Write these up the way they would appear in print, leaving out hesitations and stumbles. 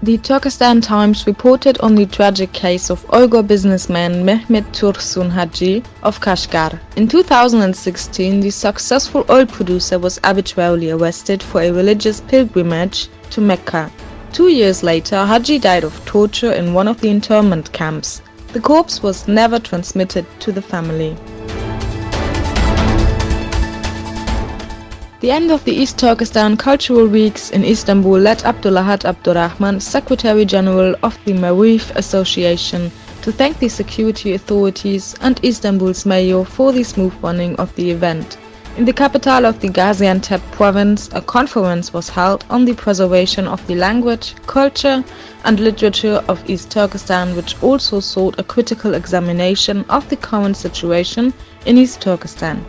The Turkestan Times reported on the tragic case of Uyghur businessman Mehmet Tursun Haji of Kashgar. In 2016, the successful oil producer was arbitrarily arrested for a religious pilgrimage to Mecca. 2 years later, Haji died of torture in one of the internment camps. The corpse was never transmitted to the family. The end of the East Turkestan Cultural Weeks in Istanbul led Abdulahat Abdurrahman, Secretary General of the Marif Association, to thank the security authorities and Istanbul's mayor for the smooth running of the event. In the capital of the Gaziantep province, a conference was held on the preservation of the language, culture and literature of East Turkestan, which also sought a critical examination of the current situation in East Turkestan.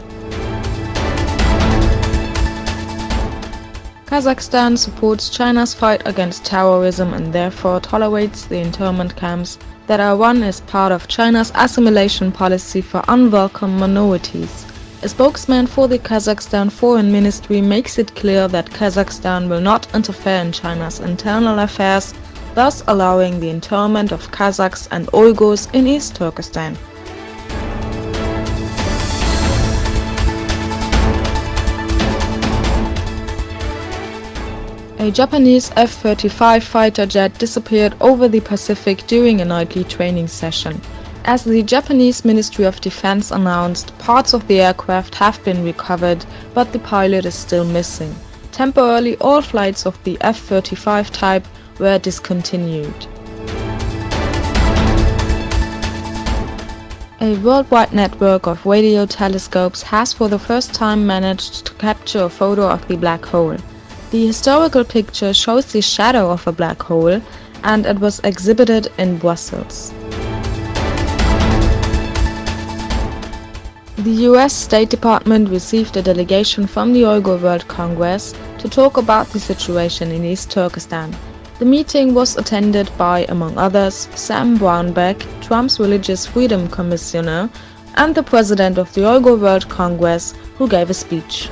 Kazakhstan supports China's fight against terrorism and therefore tolerates the internment camps that are run as part of China's assimilation policy for unwelcome minorities. A spokesman for the Kazakhstan Foreign Ministry makes it clear that Kazakhstan will not interfere in China's internal affairs, thus allowing the internment of Kazakhs and Uyghurs in East Turkestan. A Japanese F-35 fighter jet disappeared over the Pacific during a nightly training session. As the Japanese Ministry of Defense announced, parts of the aircraft have been recovered, but the pilot is still missing. Temporarily, all flights of the F-35 type were discontinued. A worldwide network of radio telescopes has for the first time managed to capture a photo of the black hole. The historical picture shows the shadow of a black hole, and it was exhibited in Brussels. The US State Department received a delegation from the Uyghur World Congress to talk about the situation in East Turkestan. The meeting was attended by, among others, Sam Brownback, Trump's Religious Freedom Commissioner, and the president of the Uyghur World Congress, who gave a speech.